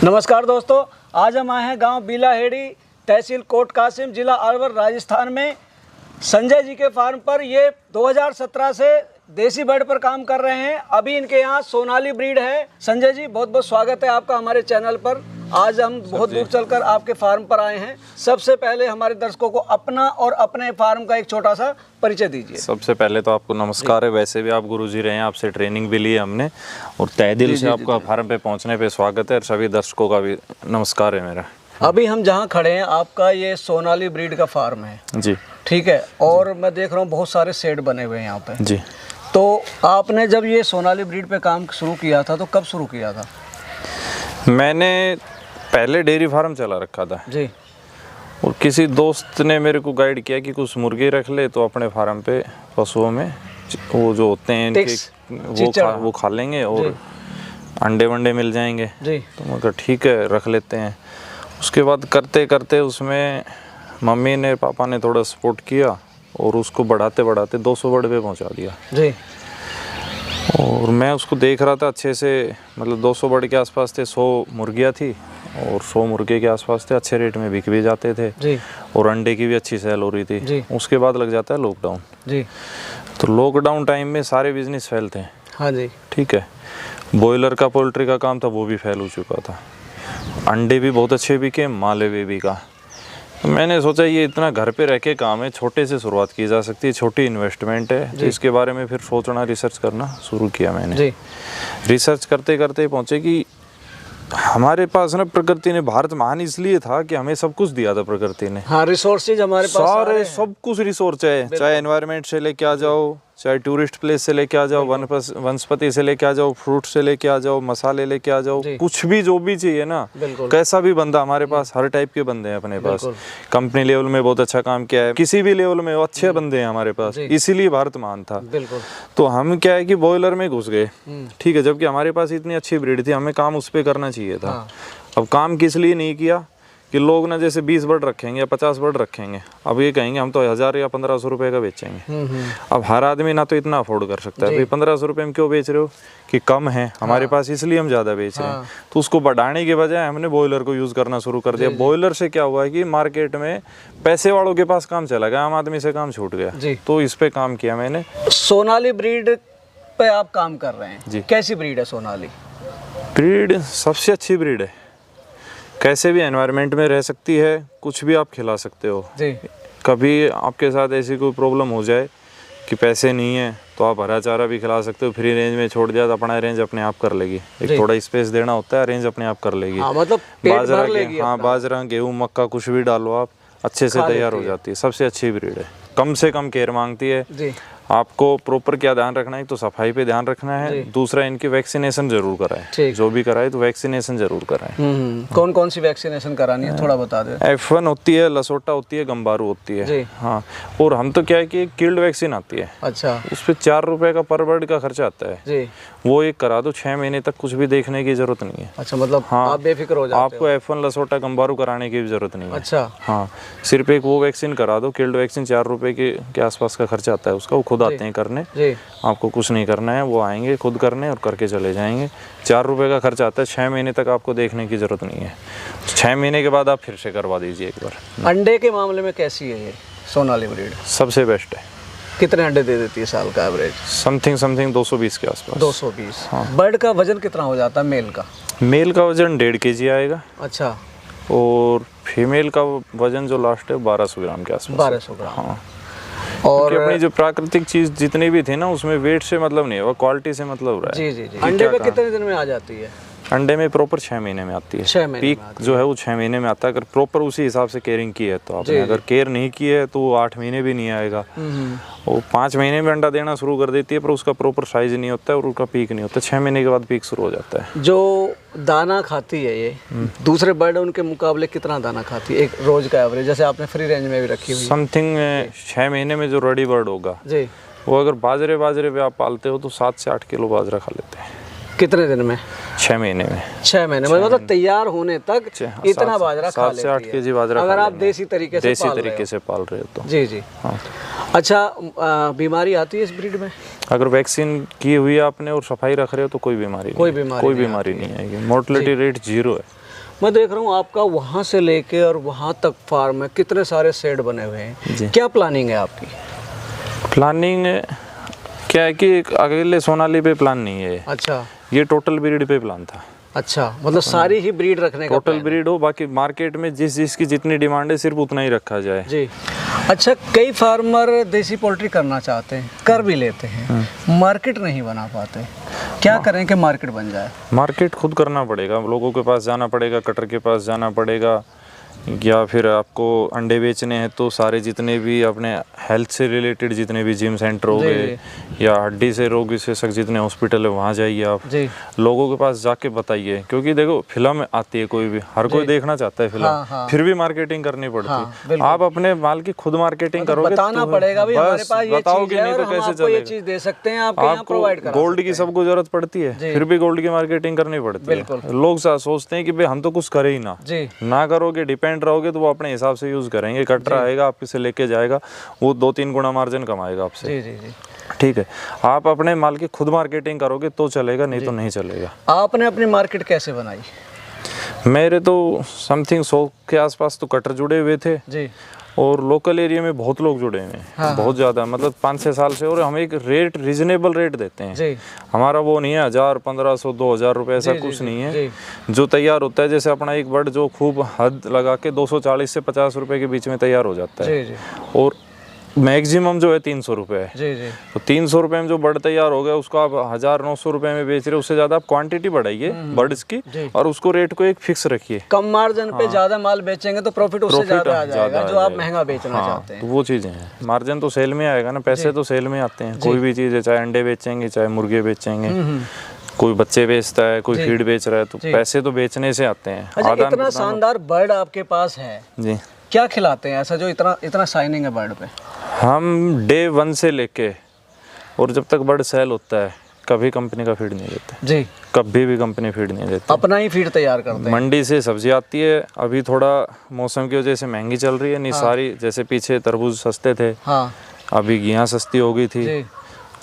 नमस्कार दोस्तों, आज हम आए हैं गांव बिलाहेड़ी, तहसील कोट कासिम, जिला अलवर, राजस्थान में संजय जी के फार्म पर। ये 2017 से देसी बर्ड पर काम कर रहे हैं। अभी इनके यहाँ सोनाली ब्रीड है। संजय जी, बहुत बहुत स्वागत है आपका हमारे चैनल पर। आज हम बहुत दूर चलकर आपके फार्म पर आए हैं। सबसे पहले हमारे दर्शकों को अपना और अपने फार्म का एक छोटा सा परिचय दीजिए। सबसे पहले तो आपको नमस्कार है। वैसे भी आप गुरुजी रहे हैं, आपसे ट्रेनिंग भी ली है हमने, और तहे दिल से आपका फार्म पे पहुंचने पे स्वागत है। और सभी दर्शकों का भी नमस्कार है मेरा। अभी हम जहाँ खड़े हैं, आपका ये सोनाली ब्रीड का फार्म है जी, ठीक है। और मैं देख रहा हूँ बहुत सारे शेड बने हुए हैं यहाँ पे जी। तो आपने जब ये सोनाली ब्रीड पे काम शुरू किया था तो कब शुरू किया था? मैंने पहले डेयरी फार्म चला रखा था जी। और किसी दोस्त ने मेरे को गाइड किया कि कुछ मुर्गे रख ले तो अपने फार्म पे पशुओं में वो जो होते हैं इनके वो खा लेंगे और अंडे वंडे मिल जाएंगे जी। तो मैं कहा ठीक है, रख लेते हैं। उसके बाद करते करते उसमें मम्मी ने पापा ने थोड़ा सपोर्ट किया और उसको बढ़ाते बढ़ाते 200 बर्ड पे पहुंचा दिया जी। और मैं उसको देख रहा था अच्छे से, मतलब 200 बर्ड के आसपास थे, 100 मुर्गियाँ थी और 100 मुर्गे के आसपास थे। अच्छे रेट में बिक भी जाते थे जी। और अंडे की भी अच्छी सेल हो रही थी जी। उसके बाद लग जाता है लॉकडाउन जी। तो लॉकडाउन टाइम में सारे बिजनेस फेल थे। हाँ जी, ठीक है। बॉयलर का, पोल्ट्री का काम था, वो भी फेल हो चुका था। अंडे भी बहुत अच्छे बिके, माले भी बिका। तो मैंने सोचा ये इतना घर पे रह के काम है, छोटे से शुरुआत की जा सकती है, छोटी इन्वेस्टमेंट है। तो इसके बारे में फिर सोचना, रिसर्च करना शुरू किया मैंने जी। रिसर्च करते करते पहुंचे कि हमारे पास ना प्रकृति ने, भारत महान इसलिए था कि हमें सब कुछ दिया था प्रकृति ने। हाँ, रिसोर्सेज हमारे पास सारे सब कुछ रिसोर्स है, चाहे एनवायरनमेंट से लेके आ जाओ, चाहे टूरिस्ट प्लेस से लेके आ जाओ, वनस्पति से लेके आ जाओ, फ्रूट से लेके आ जाओ, मसाले लेके आ जाओ, कुछ भी जो भी चाहिए ना, कैसा भी बंदा हमारे पास, हर टाइप के बंदे हैं अपने पास। कंपनी लेवल में बहुत अच्छा काम किया है, किसी भी लेवल में अच्छे बंदे हैं हमारे पास, इसीलिए भारत महान था। तो हम क्या है कि बॉयलर में घुस गए, ठीक है, जबकि हमारे पास इतनी अच्छी ब्रीड थी, हमें काम उस पर करना चाहिए था। अब काम किस लिए नहीं किया कि लोग ना जैसे 20 बर्ड रखेंगे या 50 बर्ड रखेंगे, अब ये कहेंगे हम तो 1000 या 1500 रुपए का बेचेंगे। अब हर आदमी ना तो इतना अफोर्ड कर सकता है। भाई 1500 रुपए में क्यों बेच रहे हो कि कम है हमारे पास, इसलिए हम ज़्यादा बेच रहे हैं। तो उसको बढ़ाने के बजाय हमने बॉयलर को यूज़ करना शुरू कर दिया। बॉयलर से क्या हुआ है कि मार्केट में पैसे वालों के पास काम चला गया, आम आदमी से काम छूट गया। तो इस पे काम किया मैंने। सोनाली ब्रीड पे आप काम कर रहे हैं जी। कैसी ब्रीड है सोनाली? ब्रीड सबसे अच्छी ब्रीड है, कैसे भी एनवायरनमेंट में रह सकती है, कुछ भी आप खिला सकते हो जी। कभी आपके साथ ऐसी कोई प्रॉब्लम हो जाए कि पैसे नहीं है तो आप हरा चारा भी खिला सकते हो, फ्री रेंज में छोड़ दिया तो अपना रेंज अपने आप कर लेगी। एक थोड़ा स्पेस देना होता है, रेंज अपने आप कर लेगी। मतलब बाजरा, गेहूँ, मक्का कुछ भी डालो आप, अच्छे से तैयार हो जाती है। सबसे अच्छी ब्रीड है, कम से कम केयर मांगती है जी। आपको प्रॉपर क्या ध्यान रखना है, तो सफाई पे ध्यान रखना है, दूसरा इनकी वैक्सीनेशन जरूर कराएं। जो भी कराए तो वैक्सीनेशन जरूर कराएं। कौन कौन सी वैक्सीनेशन करानी है थोड़ा बता दें। F1 होती है, लसोटा होती है, गंबारू होती है हाँ। और हम तो क्या है कि किल्ड वैक्सीन आती है, अच्छा, उस पर 4 रुपए का पर बर्ड का खर्चा आता है जी। वो एक करा दो, 6 महीने तक कुछ भी देखने की जरूरत नहीं है। अच्छा, मतलब हाँ, आप बेफिक्र हो जाते हो। आपको F1 लसोटा गंबारू कराने की भी जरूरत नहीं है। अच्छा हाँ, सिर्फ एक वो वैक्सीन करा दो, किल्ड वैक्सीन 4 रुपए के आसपास का खर्चा आता है उसका। वो खुद आते हैं करने जी। आपको कुछ नहीं करना है, वो आएंगे खुद करने और करके चले जाएंगे। 4 रुपए का खर्चा आता है, 6 महीने तक आपको देखने की जरूरत नहीं है। 6 महीने के बाद आप फिर से करवा दीजिए एक बार। अंडे के मामले में कैसी है ये सोनाली ब्रीड? सबसे बेस्ट है। कितने अंडे दे देती है साल का एवरेज? समथिंग 220 के आसपास। 220 हाँ। बर्ड का वजन कितना हो जाता है मेल का? मेल का वजन 1.5 kg आएगा। अच्छा। और फीमेल का वजन जो लास्ट है 1200 ग्राम के आसपास। 1200 ग्राम हाँ। और अपनी जो प्राकृतिक चीज जितनी भी थी ना, उसमें वेट से मतलब नहीं है, वो क्वालिटी से मतलब रहा है। जी। अंडे पे कितने दिन में आ जाती है? अंडे में प्रॉपर 6 महीने में आती है। 6 महीने पीक जो है वो 6 महीने में आता है। अगर प्रॉपर उसी हिसाब से केयरिंग की है तो आपने, अगर केयर नहीं की है तो वो 8 महीने भी नहीं आएगा। वो 5 महीने में अंडा देना शुरू कर देती है, पर उसका प्रॉपर साइज नहीं होता है और उसका पीक नहीं होता। 6 महीने के बाद पीक शुरू हो जाता है। जो दाना खाती है ये दूसरे बर्ड उनके मुकाबले कितना दाना खाती है एक रोज का एवरेज, जैसे आपने फ्री रेंज में भी रखी हुई? समथिंग 6 महीने में जो रेडी बर्ड होगा जी, वो अगर बाजरे पे आप पालते हो तो 7 से 8 किलो बाजरा खा लेते हैं। कितने दिन में? 6 महीने में। 6 महीने मतलब तैयार होने तक इतना बाजरा खा लेती है। 7 से 8 kg बाजरा अगर आप देसी तरीके से पाल रहे हो तो जी जी हाँ। अच्छा, बीमारी आती है इस ब्रीड में? अगर वैक्सीन की हुई है आपने और सफाई रख रहे हो तो कोई बीमारी नहीं आएगी। मोर्टेलिटी रेट 0 है। मैं देख रहा हूँ आपका वहाँ से लेके और वहाँ तक फार्म है, कितने सारे शेड बने हुए हैं। क्या प्लानिंग है आपकी? प्लानिंग क्या है कि अकेले सोनाली पे प्लान नहीं है। अच्छा, ये टोटल ब्रीड पे प्लान था। अच्छा, मतलब सारी ही ब्रीड रखने का टोटल ब्रीड हो, बाकी मार्केट में जिसकी जितनी डिमांड है सिर्फ उतना ही रखा जाए। जी। अच्छा, कई फार्मर देसी पोल्ट्री करना चाहते हैं, कर भी लेते हैं, मार्केट नहीं बना पाते, क्या करें कि मार्केट बन जाए? मार्केट खुद करना पड़ेगा, लोगों के पास जाना पड़ेगा, कटर के पास जाना पड़ेगा, या फिर आपको अंडे बेचने हैं तो सारे जितने भी अपने हेल्थ से रिलेटेड जितने भी जिम सेंटर हो गए या हड्डी से रोग विशेषज्ञ जितने हॉस्पिटल है वहाँ जाइए आप, लोगों के पास जाके बताइए। क्योंकि देखो फिल्म आती है, कोई भी हर कोई देखना चाहता है फिल्म, फिर भी मार्केटिंग करनी पड़ती है। आप अपने माल की खुद मार्केटिंग करोगे, बताना पड़ेगा भाई हमारे पास ये बताओगे नहीं तो कैसे चलेगा? ये चीज दे सकते हैं, आपको गोल्ड की सबको जरूरत पड़ती है, फिर भी गोल्ड की मार्केटिंग करनी पड़ती है। लोग सोचते हैं कि भाई हम तो कुछ करे ही ना करोगे, डिपेंड रहोगे तो वो अपने हिसाब से यूज करेंगे। कटर आएगा आपके से लेके जाएगा, वो 2-3 गुना मार्जिन कमाएगा आपसे। जी। ठीक है, आप अपने माल की खुद मार्केटिंग करोगे तो चलेगा, नहीं तो नहीं चलेगा। आपने अपनी मार्केट कैसे बनाई? मेरे तो समथिंग 100 के आसपास तो कटर जुड़े हुए थे जी, और लोकल एरिया में बहुत लोग जुड़े हुए हैं, बहुत ज़्यादा, मतलब 5-6 साल से। और हम एक रेट रीजनेबल रेट देते हैं जी। हमारा वो नहीं है 1000, 1500, 2000 रुपये, ऐसा कुछ नहीं है। जो तैयार होता है, जैसे अपना एक बर्ड जो खूब हद लगा के 240 से 50 रुपये के बीच में तैयार हो जाता है, और मैक्सिमम जो है 300 रुपये है। तो 300 रुपये में जो बर्ड तैयार हो गया उसको आप 1900 रुपये में बेच रहे हो, उससे ज़्यादा आप क्वांटिटी बढ़ाइए बर्ड्स की, और उसको रेट को एक फिक्स रखिए। कम मार्जिन पे ज़्यादा माल बेचेंगे तो प्रॉफिट उससे ज़्यादा आ जाएगा, जो आप महंगा बेचना चाहते हैं। तो वो चीज़ें हैं, मार्जिन तो सेल में आएगा ना, पैसे तो सेल में आते हैं। कोई भी चीज़ है, चाहे अंडे बेचेंगे, चाहे मुर्गे बेचेंगे, कोई बच्चे बेचता है, कोई फीड बेच रहा है, तो पैसे तो बेचने से आते हैं। अच्छा, इतना शानदार बर्ड आपके पास है जी, क्या खिलाते हैं ऐसा जो इतना शाइनिंग है बर्ड पे? हम डे 1 से लेके और जब तक बर्ड सेल होता है कभी कंपनी का फीड नहीं देते जी, कभी भी कंपनी फीड नहीं देती, अपना ही फीड तैयार करते हैं। मंडी से सब्जी आती है, अभी थोड़ा मौसम की वजह से महंगी चल रही है, नहीं सारी, जैसे पीछे तरबूज सस्ते थे, अभी घिया सस्ती हो गई थी,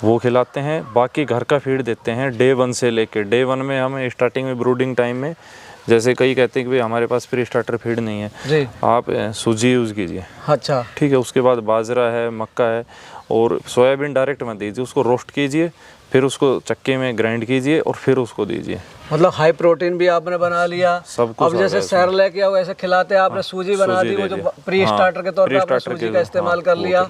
वो खिलाते हैं। बाकी घर का फीड देते हैं डे 1 से लेके। डे 1 में हम स्टार्टिंग में ब्रूडिंग टाइम में, जैसे कई कहते हैं कि भाई हमारे पास प्री स्टार्टर फीड नहीं है जी, आप सूजी यूज़ कीजिए। अच्छा, ठीक है। उसके बाद बाजरा है, मक्का है, और सोयाबीन डायरेक्ट मत दीजिए, उसको रोस्ट कीजिए, फिर उसको चक्के में ग्राइंड कीजिए और फिर उसको दीजिए। मतलब हाई प्रोटीन भी आपने बना लिया सब कुछ। अब जैसे सेरेलैक या वैसे खिलाते आप, आपने सूजी बना दी, वो जो प्री स्टार्टर के तौर पे आपने सूजी का इस्तेमाल कर लिया।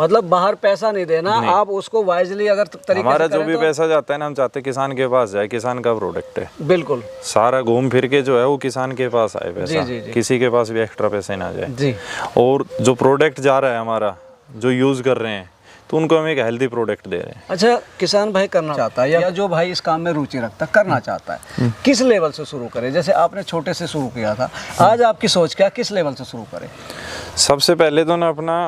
मतलब बाहर पैसा नहीं देना, आप उसको वाइजली अगर तरीके हमारा जो भी पैसा जाता है ना, हम चाहते हैं किसान के पास जाए, किसान का प्रोडक्ट है, बिल्कुल सारा घूम फिर के जो है वो किसान के पास आए पैसा, किसी के पास भी एक्स्ट्रा पैसे ना जाए। और जो प्रोडक्ट जा रहा है हमारा, जो यूज कर रहे हैं, तो उनको हम एक हेल्दी प्रोडक्ट दे रहे हैं। अच्छा, किसान भाई करना चाहता है या जो भाई इस काम में रुचि रखता है, करना चाहता है, किस लेवल से शुरू करे? जैसे आपने छोटे से शुरू किया था, आज आपकी सोच क्या, किस लेवल से शुरू करें? सबसे पहले तो ना अपना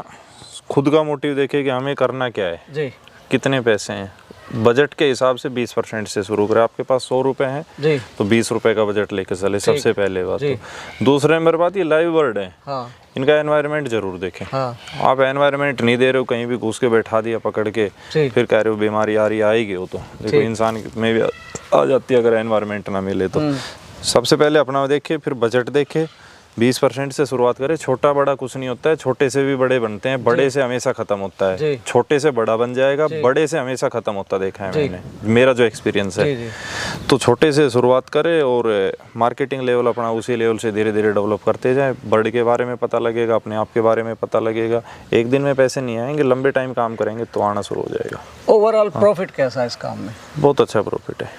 खुद का मोटिव देखे कि हमें करना क्या है जी, कितने पैसे हैं, बजट के हिसाब से 20% से शुरू करें। आपके पास 100 रुपए हैं जी, तो 20 रुपए का बजट लेके चले, सबसे पहले बात। तो दूसरे नंबर बात, ये लाइव बर्ड है, इनका एनवायरनमेंट जरूर देखें। आप एनवायरनमेंट नहीं दे रहे हो, कहीं भी घुस के बैठा दिया पकड़ के, फिर कह रहे हो बीमारी आ रही आएगी, वो तो देखो इंसान में भी आ जाती है अगर एनवायरनमेंट ना मिले तो। सबसे पहले अपना देखे, फिर बजट देखे, 20% से शुरुआत करें। छोटा बड़ा कुछ नहीं होता है, छोटे से भी बड़े बनते हैं, बड़े से हमेशा खत्म होता है, छोटे से बड़ा बन जाएगा, बड़े से हमेशा खत्म होता देखा है मैंने, मेरा जो एक्सपीरियंस है। तो छोटे से शुरुआत करें और मार्केटिंग लेवल अपना उसी लेवल से धीरे धीरे डेवलप करते जाएं। बर्ड के बारे में पता लगेगा, अपने आप के बारे में पता लगेगा। एक दिन में पैसे नहीं आएंगे, लंबे टाइम काम करेंगे तो आना शुरू हो जाएगा। ओवरऑल प्रॉफिट कैसा है इस काम में? बहुत अच्छा प्रॉफिट है,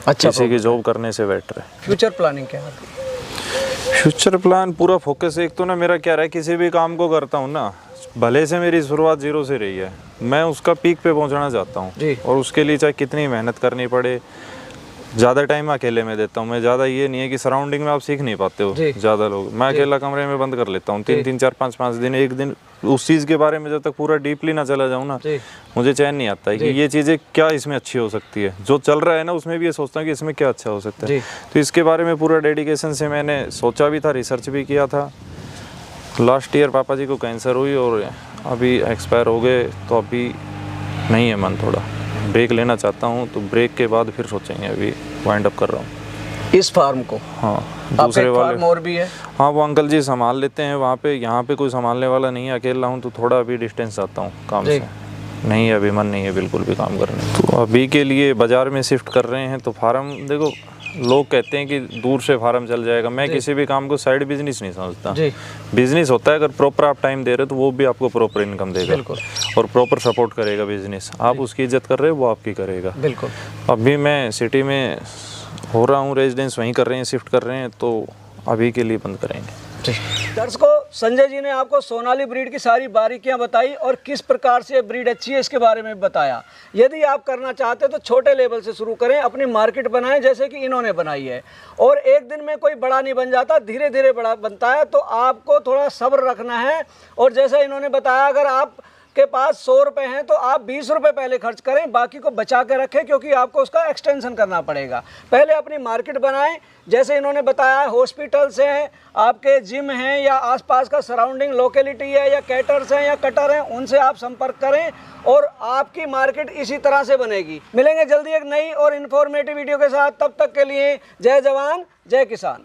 अच्छा, किसी की जॉब करने से बेटर है। फ्यूचर प्लानिंग क्या है? फ्यूचर प्लान पूरा फोकस, एक तो ना मेरा क्या रहा है, किसी भी काम को करता हूँ ना, भले से मेरी शुरुआत 0 से रही है, मैं उसका पीक पे पहुँचना चाहता हूँ, और उसके लिए चाहे कितनी मेहनत करनी पड़े। ज़्यादा टाइम अकेले में देता हूँ मैं, ज़्यादा ये नहीं है कि सराउंडिंग में आप सीख नहीं पाते हो ज़्यादा लोग, मैं अकेला कमरे में बंद कर लेता हूँ 3-3, 4-5 दिन, एक दिन उस चीज़ के बारे में जब तक पूरा डीपली ना चला जाऊँ ना, मुझे चैन नहीं आता है कि ये चीज़ें क्या इसमें अच्छी हो सकती है। जो चल रहा है ना उसमें भी ये सोचता हूँ कि इसमें क्या अच्छा हो सकता है, तो इसके बारे में पूरा डेडिकेशन से मैंने सोचा भी था, रिसर्च भी किया था। लास्ट ईयर पापा जी को कैंसर हुई और अभी एक्सपायर हो गए, तो अभी नहीं है मन, थोड़ा ब्रेक लेना चाहता हूँ, तो ब्रेक के बाद फिर सोचेंगे, अभी वाइंड अप कर रहा हूँ। इस फार्म को? हाँ, दूसरे वाले फार्म और भी है? हाँ, वो अंकल जी संभाल लेते हैं वहाँ पे। यहाँ पे कोई संभालने वाला नहीं है, अकेला हूँ तो थोड़ा अभी डिस्टेंस आता हूँ काम से। नहीं, अभी मन नहीं है बिल्कुल भी काम करने। तो अभी के लिए बाज़ार में शिफ्ट कर रहे हैं। तो फार्म देखो, लोग कहते हैं कि दूर से फार्म चल जाएगा। मैं किसी भी काम को साइड बिजनेस नहीं समझता। बिजनेस होता है, अगर प्रॉपर आप टाइम दे रहे हो तो वो भी आपको प्रॉपर इनकम देगा और प्रॉपर सपोर्ट करेगा बिजनेस। आप उसकी इज्जत कर रहे हो, वो आपकी करेगा। बिल्कुल। अभी मैं सिटी में हो रहा हूँ, रेजिडेंस वहीं कर रहे हैं, शिफ्ट कर रहे हैं, तो अभी के लिए बंद करेंगे। दर्शकों, संजय जी ने आपको सोनाली ब्रीड की सारी बारीकियां बताई और किस प्रकार से ब्रीड अच्छी है इसके बारे में बताया। यदि आप करना चाहते हैं तो छोटे लेवल से शुरू करें, अपनी मार्केट बनाएं जैसे कि इन्होंने बनाई है। और एक दिन में कोई बड़ा नहीं बन जाता, धीरे धीरे बड़ा बनता है। तो आपको थोड़ा सब्र रखना है। और जैसे इन्होंने बताया, अगर आप के पास 100 रुपये हैं तो आप 20 रुपये पहले खर्च करें, बाकी को बचा के रखें, क्योंकि आपको उसका एक्सटेंशन करना पड़ेगा। पहले अपनी मार्केट बनाएं, जैसे इन्होंने बताया हॉस्पिटल्स हैं, आपके जिम हैं, या आसपास का सराउंडिंग लोकेलिटी है, या कैटर्स हैं या कटर हैं, उनसे आप संपर्क करें और आपकी मार्केट इसी तरह से बनेगी। मिलेंगे जल्दी एक नई और इन्फॉर्मेटिव वीडियो के साथ। तब तक के लिए जय जवान जय किसान।